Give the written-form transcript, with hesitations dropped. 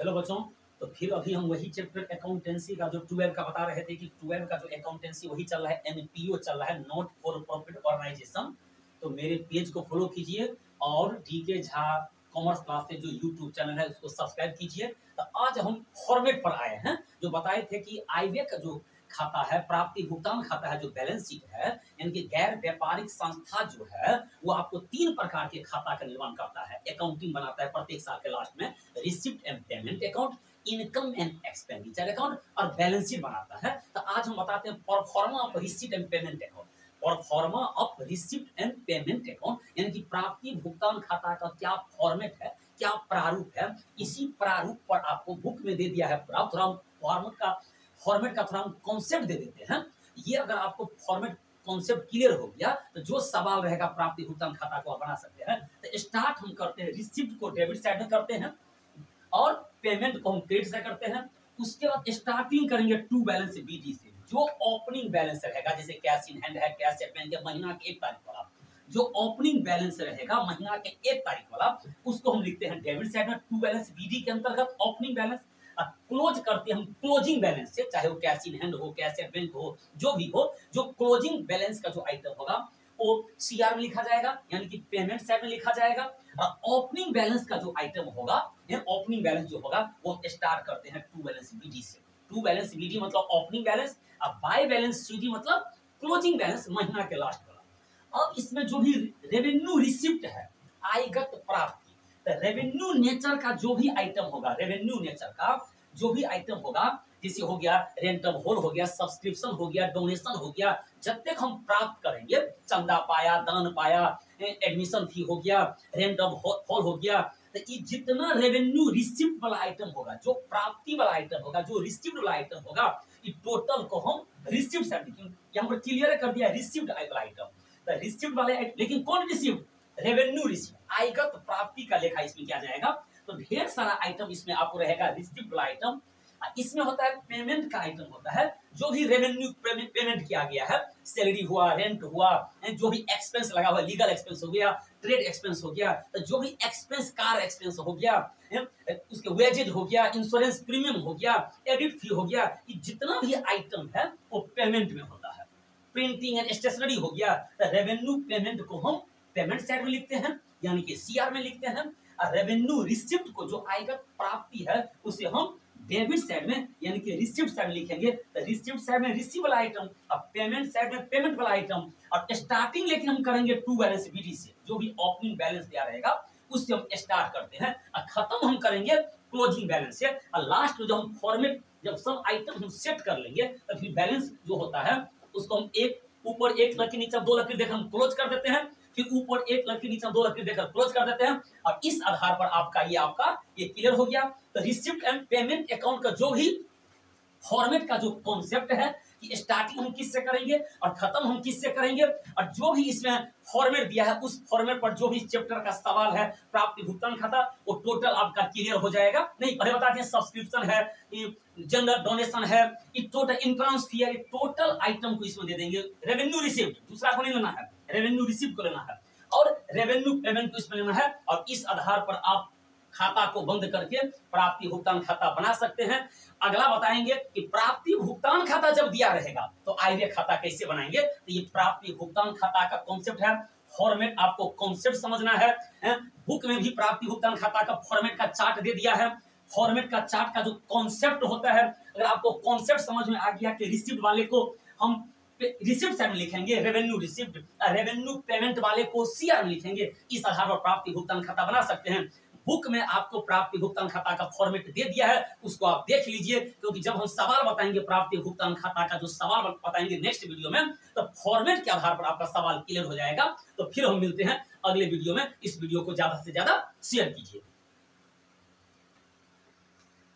Hello बच्चों। तो फिर अभी हम वही चैप्टर अकाउंटेंसी का जो 12 का बता रहे थे कि 12 का जो अकाउंटेंसी वही चल रहा है, एनपीओ चल रहा है, नॉट फॉर प्रॉफिट ऑर्गेनाइजेशन। तो मेरे पेज को फॉलो कीजिए और डीके झा कॉमर्स क्लासेज जो यूट्यूब चैनल है उसको सब्सक्राइब कीजिए। तो आज हम फॉर्मेट पर आए हैं, जो बताए थे कि आयव्यय का जो खाता है, प्राप्ति भुगतान खाता है, जो बैलेंस शीट है, यानी कि गैर व्यापारिक संस्था जो है वो आपको 3 प्रकार के खाता का निर्माण करता है, अकाउंटिंग बनाता है प्रत्येक साल के लास्ट में। Receipt and payment account, income and expenditure account और बैलेंस शीट बनाता है। तो आज हम बताते हैं pro forma of receipt and payment account. Pro forma of receipt and payment account यानी कि प्राप्ति भुगतान खाता का क्या फॉर्मेट है, क्या प्रारूप है। इसी प्रारूप पर आपको बुक में दे दिया है फॉर्मेट का थोड़ा हम कॉन्सेप्ट दे देते हैं। ये अगर आपको फॉर्मेट कॉन्सेप्ट क्लियर हो गया तो जो सवाल रहेगा प्राप्ति भुगतान खाता को आप बना सकते हैं। तो स्टार्ट हम करते हैं, रिसिप्ट को डेबिट साइड में करते हैं और पेमेंट को हम क्रेडिट से करते हैं। उसके बाद स्टार्टिंग करेंगे टू बैलेंस बीडी से, जो ओपनिंग बैलेंस रहेगा, जैसे कैश इन हैंड है, कैश स्टेटमेंट के महीना के 1 तारीख वाला जो ओपनिंग बैलेंस रहेगा महीना के 1 तारीख वाला, उसको हम लिखते हैं डेबिट साइड में टू बैलेंस बीडी के अंतर्गत ओपनिंग बैलेंस। क्लोज करते हैं हम क्लोजिंग बैलेंस से, चाहे वो कैश इन हैंड हो, कैश स्टेटमेंट हो, जो भी हो, जो क्लोजिंग बैलेंस का जो आइटम होगा वो सीआर में लिखा जाएगा, यानी कि पेमेंट साइड में लिखा जाएगा। और ओपनिंग बैलेंस का जो आइटम होगा, ओपनिंग बैलेंस जो होगा वो स्टार्ट करते हैं टू बैलेंस बीडी से। टू बैलेंस बीडी मतलब ओपनिंग बैलेंस, और बाय बैलेंस सीडी मतलब क्लोजिंग बैलेंस महीना के लास्ट वाला। अब इसमें जो भी रेवेन्यू रिसिप्ट है, आयगत प्राप्ति, तो रेवेन्यू नेचर का जो भी आइटम होगा, रेवेन्यू नेचर का जो भी आइटम होगा, जैसे हो गया रेंटल होल हो गया, सब्सक्रिप्शन हो गया, डोनेशन हो गया, जब तक हम प्राप्त करेंगे, चंदा पाया, दान पाया, एडमिशन फी हो गया, रेंट ऑफ हॉल हो गया, तो ये जितना रेवेन्यू रिसिप्ट वाला आइटम होगा, जो प्राप्ति वाला आइटम होगा, जो रिसिप्ट वाला आइटम होगा, ये टोटल को हम रिसिप्ट साइड लिखेंगे। यहाँ पर क्लियर कर दिया रिसिप्ट वाला आइटम, तो रिसिप्ट वाले लेकिन कौन रिसिप्ट? रेवेन्यू रिसिप्ट, आयगत प्राप्ति का लेखा इसमें किया जाएगा। तो ढेर सारा आइटम इसमें आपको रहेगा रिसिप्ट वाला आइटम। इसमें होता है पेमेंट का आइटम होता है, जो भी रेवेन्यू पेमेंट किया गया है, सैलरी हुआ, रेंट हुआ, जो भी एक्सपेंस लगा हुआ, लीगल एक्सपेंस हो गया, ट्रेड एक्सपेंस हो गया, तो जो भी एक्सपेंस, कार एक्सपेंस हो गया, उसके वेजेज हो गया, इंश्योरेंस प्रीमियम हो गया, एडिट फी हो गया, ये जितना भी आइटम है वो पेमेंट में होता है। प्रिंटिंग एंड स्टेशनरी हो गया, तो रेवेन्यू पेमेंट को हम पेमेंट साइड में लिखते हैं, यानी कि सीआर में लिखते हैं। और रेवेन्यू रिसिप्ट को जो आयगत प्राप्ति है उसे हम डेबिट साइड में, यानी कि रिसिप्ट साइड में लिखेंगे। तो रिसिप्ट साइड में रिसीव वाला आइटम और पेमेंट साइड में पेमेंट वाला आइटम। और स्टार्टिंग लेकिन हम करेंगे टू बैलेंस बीडी से, जो भी ओपनिंग बैलेंस दिया रहेगा उससे हम स्टार्ट करते हैं और खत्म हम करेंगे क्लोजिंग बैलेंस से। और लास्ट में जो हम फॉर्मेट, जब सब आइटम हम सेट कर लेंगे तो फिर बैलेंस जो होता है उसको हम एक ऊपर 1 लकीर नीचे 2 लकीर देकर हम क्लोज कर देते हैं, फिर ऊपर 1 लकीर नीचे 2 लकीर देकर क्लोज कर देते हैं। और इस आधार पर आपका ये क्लियर हो गया। तो रिसिप्ट एंड पेमेंट अकाउंट का जो भी फॉर्मेट का जो कॉन्सेप्ट है कि स्टार्टिंग हम किससे करेंगे और खत्म हम किससे करेंगे, और जो भी इसमें फॉर्मेट दिया है उस फॉर्मेट पर जो भी चैप्टर का सवाल है प्राप्ति भुगतान खाता, वो टोटल आपका क्लियर हो जाएगा। नहीं, पहले बताते हैं सब्सक्रिप्शन है, जनरल डोनेशन है, ये टोटल इंट्रांस फी है, टोटल आइटम को इसमें दे देंगे। रेवेन्यू रिसिप्ट दूसरा को नहीं लेना है, रेवेन्यू रिसिप्ट को लेना है और रेवेन्यू पेमेंट को इसमें लेना है। और इस आधार पर आप खाता को बंद करके प्राप्ति भुगतान खाता बना सकते हैं। अगला बताएंगे कि प्राप्ति भुगतान खाता जब दिया रहेगा तो आयव्यय खाता कैसे बनाएंगे। तो ये प्राप्ति भुगतान खाता का कॉन्सेप्ट है, फॉर्मेट आपको कॉन्सेप्ट समझना है। बुक में भी प्राप्ति भुगतान खाता का फॉर्मेट का चार्ट दे दिया है। फॉर्मेट का चार्ट का जो कॉन्सेप्ट होता है, अगर आपको कॉन्सेप्ट समझ में आ गया कि रिसिप्ट वाले को हम रिसिप्ट साइड में लिखेंगे रेवेन्यू रिसिप्ट, रेवेन्यू पेमेंट वाले को सीआर में लिखेंगे, इस आधार पर प्राप्ति भुगतान खाता बना सकते हैं। बुक में आपको प्राप्ति भुगतान खाता का फॉर्मेट दे दिया है, उसको आप देख लीजिए, क्योंकि जब हम सवाल बताएंगे प्राप्ति भुगतान खाता का, जो सवाल बताएंगे नेक्स्ट वीडियो में, तो फॉर्मेट के आधार पर आपका सवाल क्लियर हो जाएगा। तो फिर हम मिलते हैं अगले वीडियो में। इस वीडियो को ज्यादा से ज्यादा शेयर कीजिए।